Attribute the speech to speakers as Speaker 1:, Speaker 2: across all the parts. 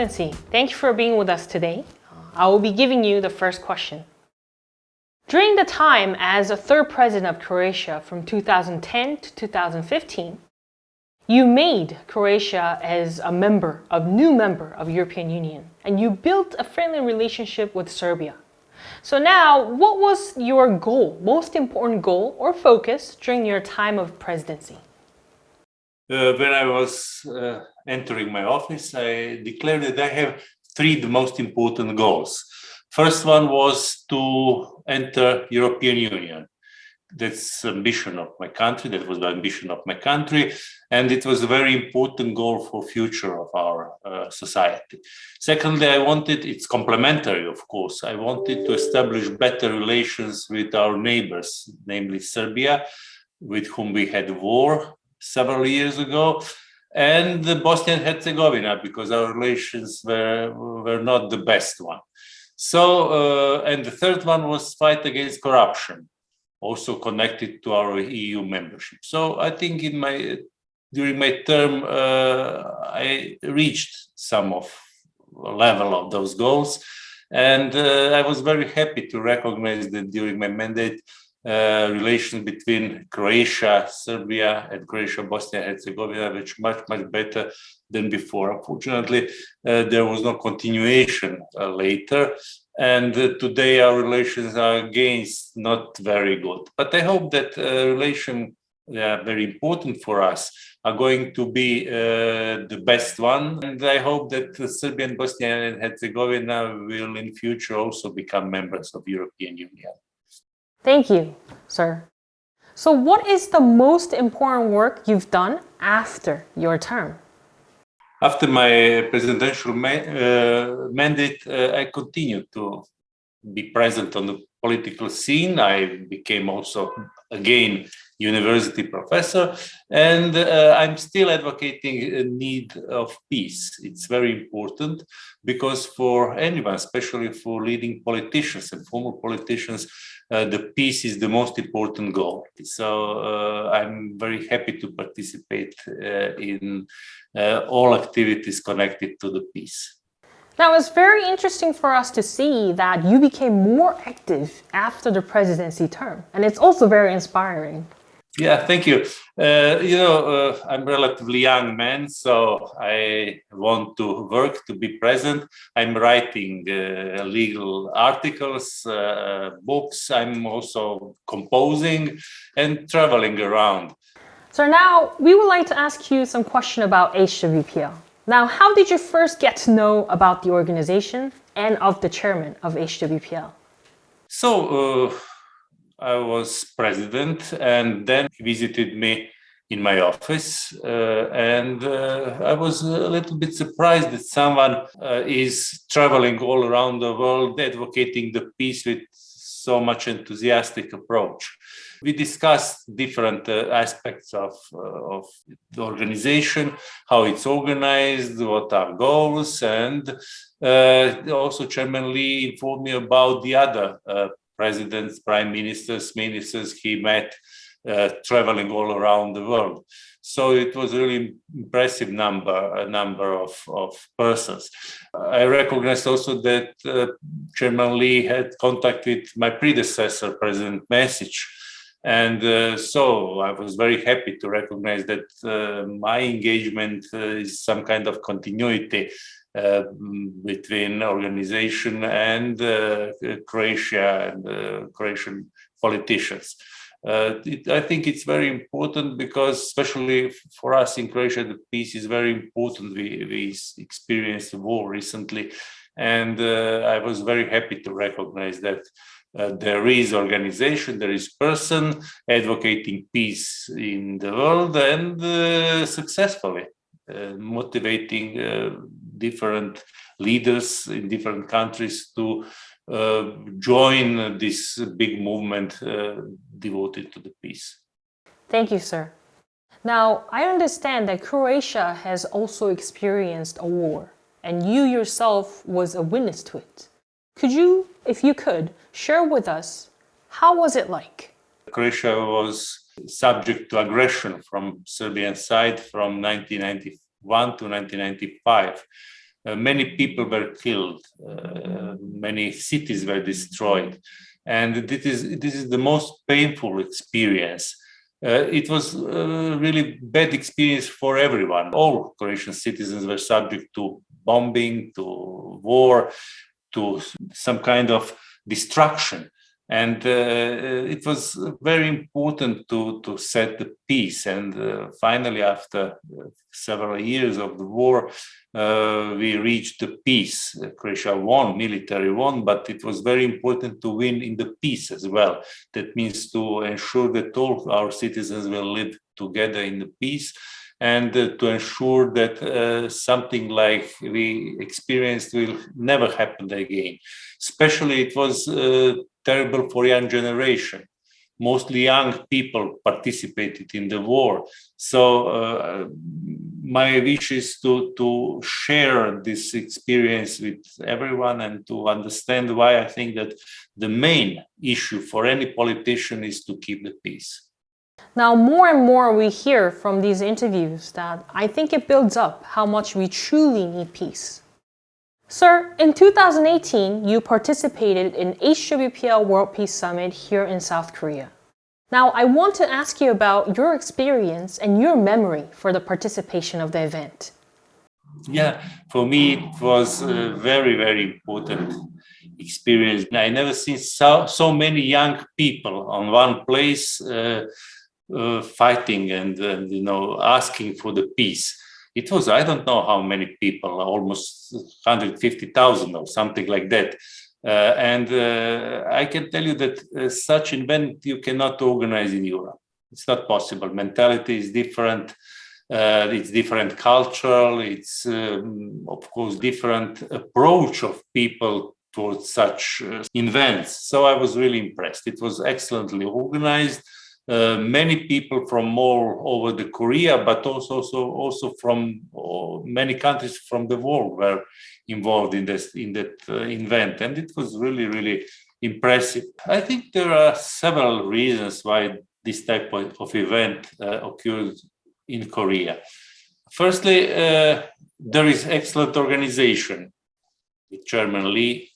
Speaker 1: Excellency, thank you for being with us today. I will be giving you the first question. During the time as a third president of Croatia from 2010 to 2015, you made Croatia as a new member of European Union, and you built a friendly relationship with Serbia. So now, what was your goal, most important goal or focus during your time of presidency?
Speaker 2: When I was entering my office, I declared that I have three the most important goals. First one was to enter European Union. That's the ambition of my country. That was the ambition of my country. And it was a very important goal for future of our society. Secondly, it's complementary, of course. I wanted to establish better relations with our neighbors, namely Serbia, with whom we had war several years ago, and Bosnia and Herzegovina, because our relations were not the best one. So, and the third one was fight against corruption, also connected to our EU membership. So I think during my term, I reached some level of those goals. And I was very happy to recognize that during my mandate, relations between Croatia, Serbia, and Croatia, Bosnia and Herzegovina, which much better than before. Unfortunately, there was no continuation later. And today our relations are again not very good. But I hope that relations are very important for us are going to be the best one. And I hope that Serbia and Bosnia and Herzegovina will in future also become members of European Union.
Speaker 1: Thank you, sir. So what is the most important work you've done after your term?
Speaker 2: After my presidential mandate, I continued to be present on the political scene. I became also, again, university professor, and I'm still advocating a need of peace. It's very important because for anyone, especially for leading politicians and former politicians, the peace is the most important goal. So I'm very happy to participate in all activities connected to the peace.
Speaker 1: Now, it's very interesting for us to see that you became more active after the presidency term, and it's also very inspiring.
Speaker 2: Yeah, thank you. I'm a relatively young man, so I want to work to be present. I'm writing legal articles, books. I'm also composing and traveling around.
Speaker 1: So now we would like to ask you some question about HWPL. Now, how did you first get to know about the organization and of the chairman of HWPL?
Speaker 2: So I was president, and then he visited me in my office, and I was a little bit surprised that someone is traveling all around the world advocating the peace with so much enthusiastic approach. We discussed different aspects of the organization, how it's organized, what are goals, and also Chairman Lee informed me about the other presidents, prime ministers he met traveling all around the world. So it was a really impressive number of persons. I recognized also that Chairman Lee had contact with my predecessor, President Mesić. And so I was very happy to recognize that my engagement is some kind of continuity between organization and Croatia and Croatian politicians. I think it's very important because, especially for us in Croatia, the peace is very important. We experienced a war recently, and I was very happy to recognize that there is organization, there is person advocating peace in the world and successfully motivating different leaders in different countries to join this big movement devoted to the peace.
Speaker 1: Thank you, sir. Now, I understand that Croatia has also experienced a war, and you yourself was a witness to it. Could you, if you could, share with us, how was it like?
Speaker 2: Croatia was subject to aggression from Serbian side from 1991 to 1995. Many people were killed, many cities were destroyed, and this is the most painful experience. It was a really bad experience for everyone. All Croatian citizens were subject to bombing, to war, to some kind of destruction. And it was very important to set the peace. And finally, after several years of the war, we reached the peace. Croatia won, military won, but it was very important to win in the peace as well. That means to ensure that all our citizens will live together in the peace, and to ensure that something like we experienced will never happen again. Especially it was terrible for young generation. Mostly young people participated in the war. So my wish is to share this experience with everyone and to understand why I think that the main issue for any politician is to keep the peace.
Speaker 1: Now, more and more we hear from these interviews that I think it builds up how much we truly need peace. Sir, in 2018, you participated in HWPL World Peace Summit here in South Korea. Now, I want to ask you about your experience and your memory for the participation of the event.
Speaker 2: Yeah, for me, it was a very, very important experience. I never seen so many young people on one place fighting and asking for the peace. It was, I don't know how many people, almost 150,000 or something like that. And I can tell you that such an event you cannot organize in Europe. It's not possible. Mentality is different. It's different cultural. It's, of course, different approach of people towards such events. So I was really impressed. It was excellently organized. Many people from all over the Korea, but also from many countries from the world were involved in that event, and it was really, really impressive. I think there are several reasons why this type of event occurred in Korea. Firstly, there is excellent organization with Chairman Lee.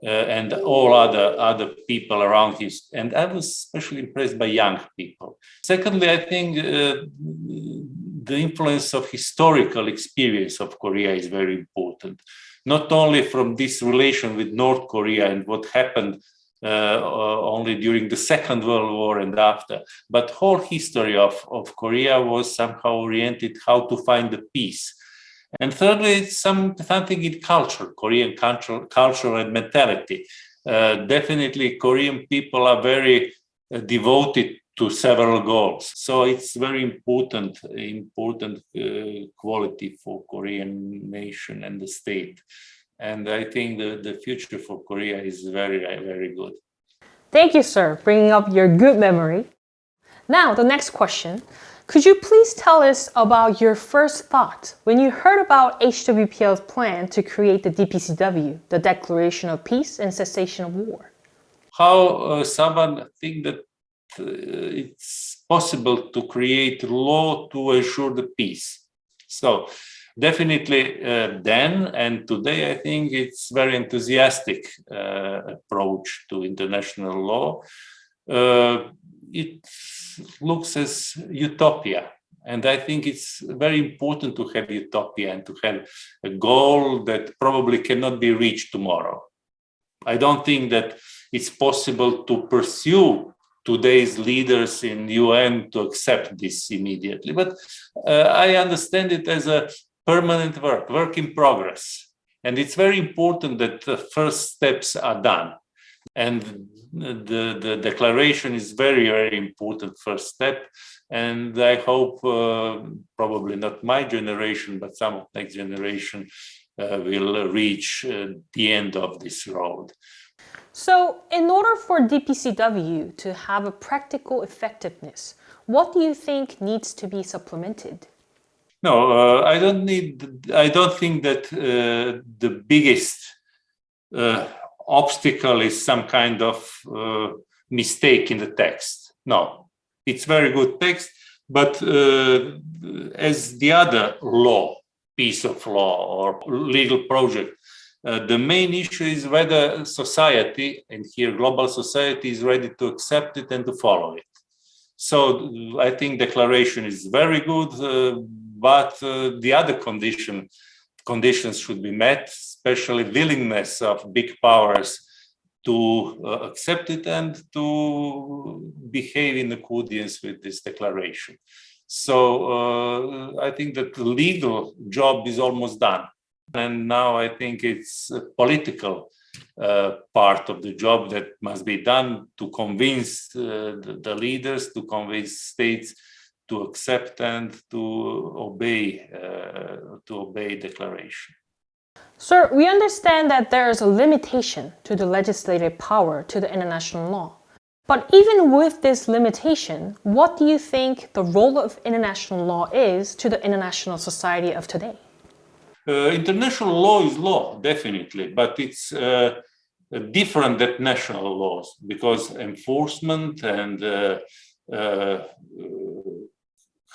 Speaker 2: And all other people around him. And I was especially impressed by young people. Secondly, I think the influence of historical experience of Korea is very important. Not only from this relation with North Korea and what happened only during the Second World War and after, but whole history of Korea was somehow oriented how to find the peace. And thirdly, it's something in culture, Korean culture and mentality. Definitely, Korean people are very devoted to several goals. So it's very important quality for Korean nation and the state. And I think the future for Korea is very, very good.
Speaker 1: Thank you, sir, bringing up your good memory. Now, the next question. Could you please tell us about your first thought when you heard about HWPL's plan to create the DPCW, the Declaration of Peace and Cessation of War?
Speaker 2: How someone think that it's possible to create law to ensure the peace. So definitely then and today, I think it's very enthusiastic approach to international law. It looks as utopia. And I think it's very important to have utopia and to have a goal that probably cannot be reached tomorrow. I don't think that it's possible to pursue today's leaders in UN to accept this immediately. But I understand it as a permanent work in progress. And it's very important that the first steps are done. And the declaration is very, very important first step. And I hope probably not my generation, but some of next generation will reach the end of this road.
Speaker 1: So, in order for DPCW to have a practical effectiveness, what do you think needs to be supplemented?
Speaker 2: No, I don't think that the biggest obstacle is some kind of mistake in the text. No, it's very good text, but as the other law, piece of law or legal project. The main issue is whether society, and here global society, is ready to accept it and to follow it. So I think declaration is very good, but the other conditions should be met, especially willingness of big powers to accept it and to behave in accordance with this declaration. So I think that the legal job is almost done. And now I think it's a political part of the job that must be done to convince the leaders, to convince states to accept and to obey declaration.
Speaker 1: Sir, we understand that there is a limitation to the legislative power to the international law. But even with this limitation, what do you think the role of international law is to the international society of today?
Speaker 2: International law is law, definitely, but it's different than national laws because enforcement and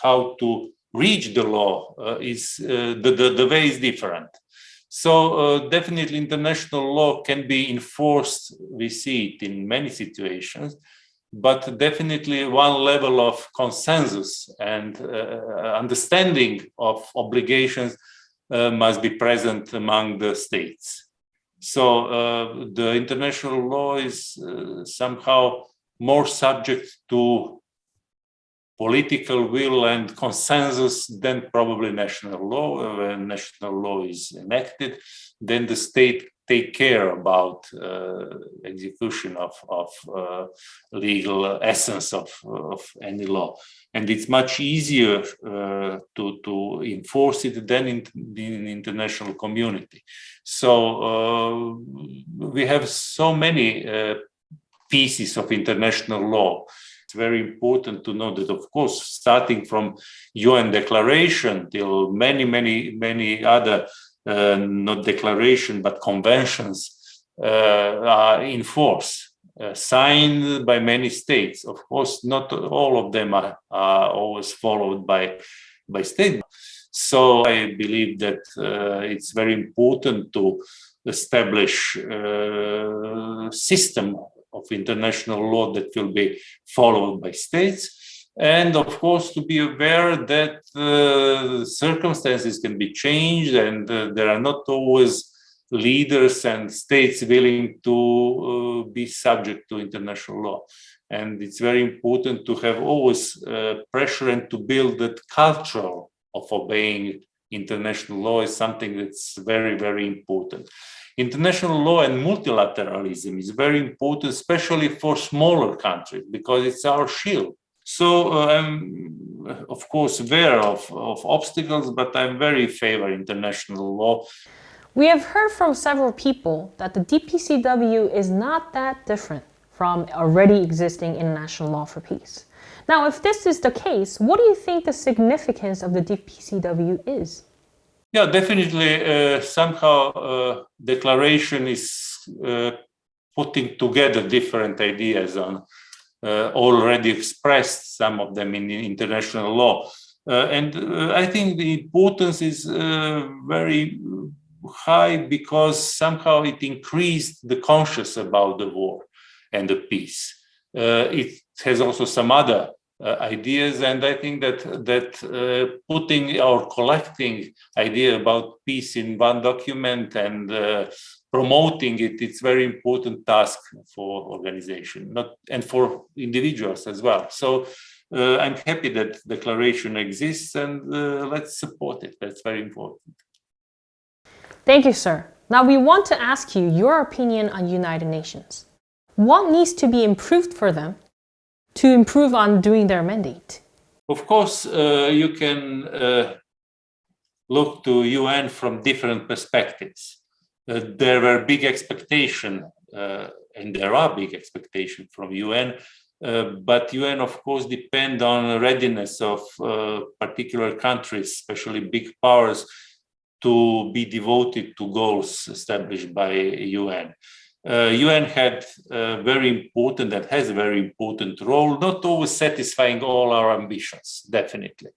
Speaker 2: how to reach the law is the way is different. So definitely international law can be enforced. We see it in many situations, but definitely one level of consensus and understanding of obligations must be present among the states. So the international law is somehow more subject to political will and consensus than probably national law. When national law is enacted, then the state take care about execution of legal essence of any law. And it's much easier to enforce it than in the international community. So we have so many pieces of international law. It's very important to know that, of course, starting from UN declaration till many other not declaration, but conventions are in force, signed by many states. Of course, not all of them are always followed by states. So I believe that it's very important to establish a system of international law that will be followed by states. And of course, to be aware that circumstances can be changed and there are not always leaders and states willing to be subject to international law. And it's very important to have always pressure and to build that culture of obeying international law is something that's very, very important. International law and multilateralism is very important, especially for smaller countries, because it's our shield. So I'm, of course, aware of obstacles, but I'm very in favor of international law.
Speaker 1: We have heard from several people that the DPCW is not that different from already existing international law for peace. Now, if this is the case, what do you think the significance of the DPCW is?
Speaker 2: Yeah, definitely. Somehow, declaration is putting together different ideas on already expressed, some of them in the international law. And I think the importance is very high because somehow it increased the conscious about the war and the peace. It has also some other ideas, and I think that putting or collecting idea about peace in one document and promoting it, it's very important task for organization, and for individuals as well. So I'm happy that declaration exists, and let's support it. That's very important.
Speaker 1: Thank you, sir. Now we want to ask you your opinion on United Nations. What needs to be improved for them to improve on doing their mandate?
Speaker 2: Of course, you can look to UN from different perspectives. There were big expectations, and there are big expectations from UN, but UN, of course, depend on readiness of particular countries, especially big powers, to be devoted to goals established by UN. UN had very important, that has a very important role, not always satisfying all our ambitions, definitely.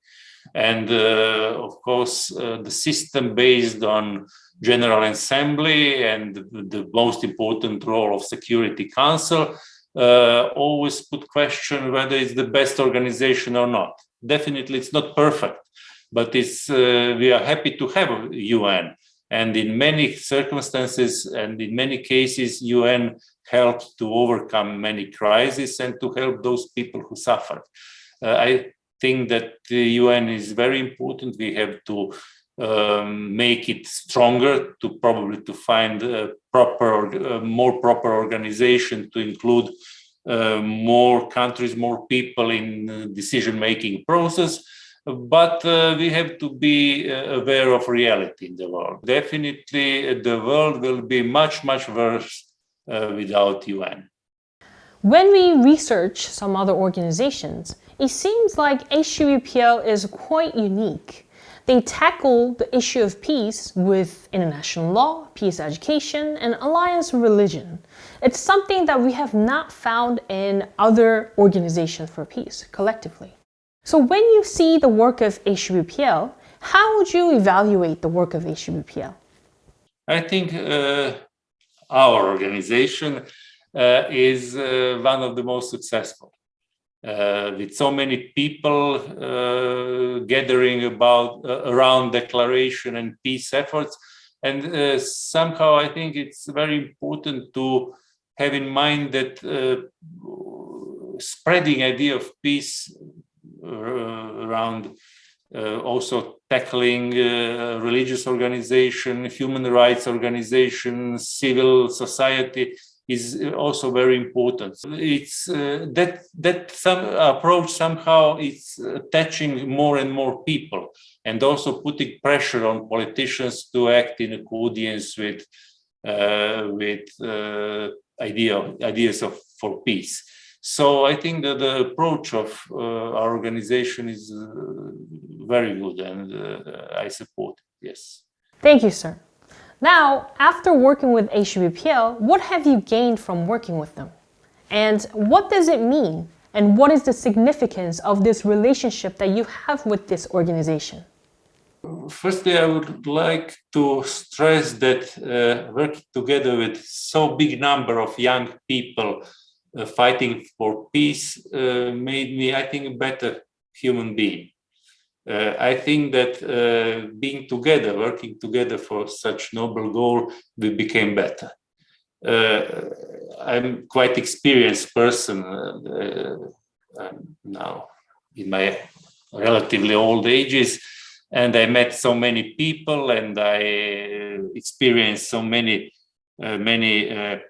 Speaker 2: And of course, the system based on General Assembly and the most important role of Security Council always put question whether it's the best organization or not. Definitely, it's not perfect, but it's we are happy to have UN. And in many circumstances and in many cases, UN helped to overcome many crises and to help those people who suffered. I think that the UN is very important. We have to make it stronger, to probably to find a more proper organization to include more countries, more people in decision-making process. But we have to be aware of reality in the world. Definitely, the world will be much, much worse without UN.
Speaker 1: When we research some other organizations, it seems like ACBPL is quite unique. They tackle the issue of peace with international law, peace education, and alliance religion. It's something that we have not found in other organizations for peace collectively. So when you see the work of ACBPL, how would you evaluate the work of ACBPL?
Speaker 2: I think our organization is one of the most successful. With so many people gathering around declaration and peace efforts. And somehow I think it's very important to have in mind that spreading idea of peace around also tackling religious organization, human rights organization, civil society is also very important. It's that some approach somehow is touching more and more people, and also putting pressure on politicians to act in accordance with ideas for peace. So I think that the approach of our organization is very good, and I support it. Yes.
Speaker 1: Thank you, sir. Now, after working with ACBPL, what have you gained from working with them? And what does it mean? And what is the significance of this relationship that you have with this organization?
Speaker 2: Firstly, I would like to stress that working together with so big number of young people fighting for peace made me, I think, a better human being. I think that being together, working together for such noble goal, we became better. I'm quite experienced person now in my relatively old ages, and I met so many people, and I experienced so many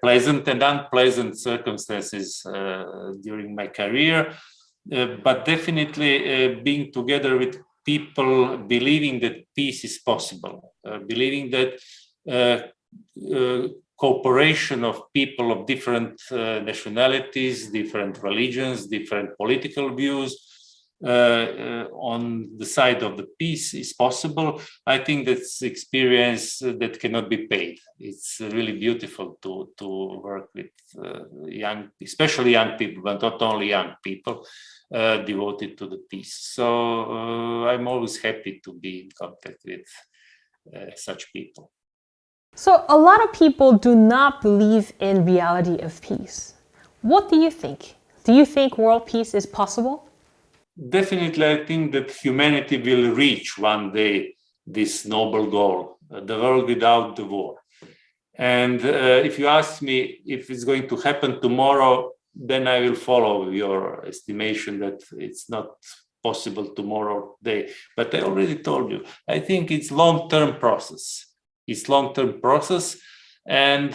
Speaker 2: pleasant and unpleasant circumstances during my career. But definitely being together with people, believing that peace is possible, believing that cooperation of people of different nationalities, different religions, different political views on the side of the peace is possible. I think that's experience that cannot be paid. It's really beautiful to work with young, especially young people, but not only young people, devoted to the peace. So I'm always happy to be in contact with such people.
Speaker 1: So a lot of people do not believe in reality of peace. What do you think? Do you think world peace is possible?
Speaker 2: Definitely, I think that humanity will reach one day this noble goal, the world without the war. And if you ask me if it's going to happen tomorrow, then I will follow your estimation that it's not possible tomorrow day. But I already told you, I think it's long-term process. It's long-term process, and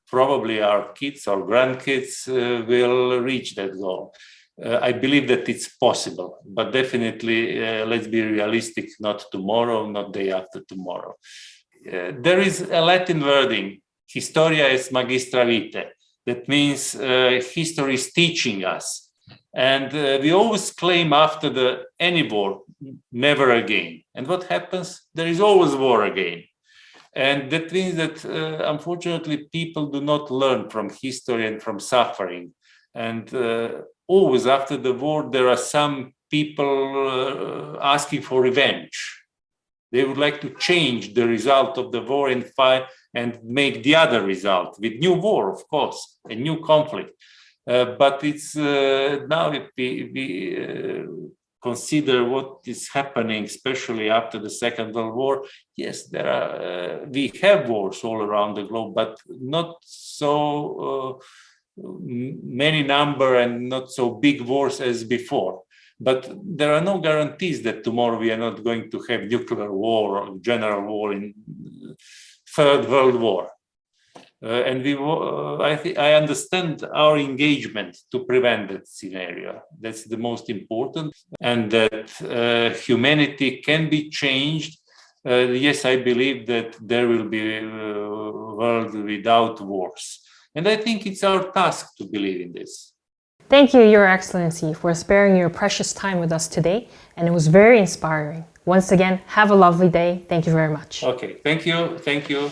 Speaker 2: probably our kids or grandkids will reach that goal. I believe that it's possible, but definitely let's be realistic, not tomorrow, not day after tomorrow. There is a Latin wording, historia est magistra vitae. That means history is teaching us. And we always claim after any war, never again. And what happens? There is always war again. And that means that unfortunately people do not learn from history and from suffering. And always after the war, there are some people asking for revenge. They would like to change the result of the war and fight and make the other result with new war, of course, a new conflict. But it's now if we consider what is happening, especially after the Second World War. Yes, there are we have wars all around the globe, but not so many number and not so big wars as before. But there are no guarantees that tomorrow we are not going to have nuclear war or general war in Third World War. And I understand our engagement to prevent that scenario. That's the most important. And that humanity can be changed. Yes, I believe that there will be a world without wars. And I think it's our task to believe in this.
Speaker 1: Thank you, Your Excellency, for sparing your precious time with us today. And it was very inspiring. Once again, have a lovely day. Thank you very much.
Speaker 2: Okay, thank you. Thank you.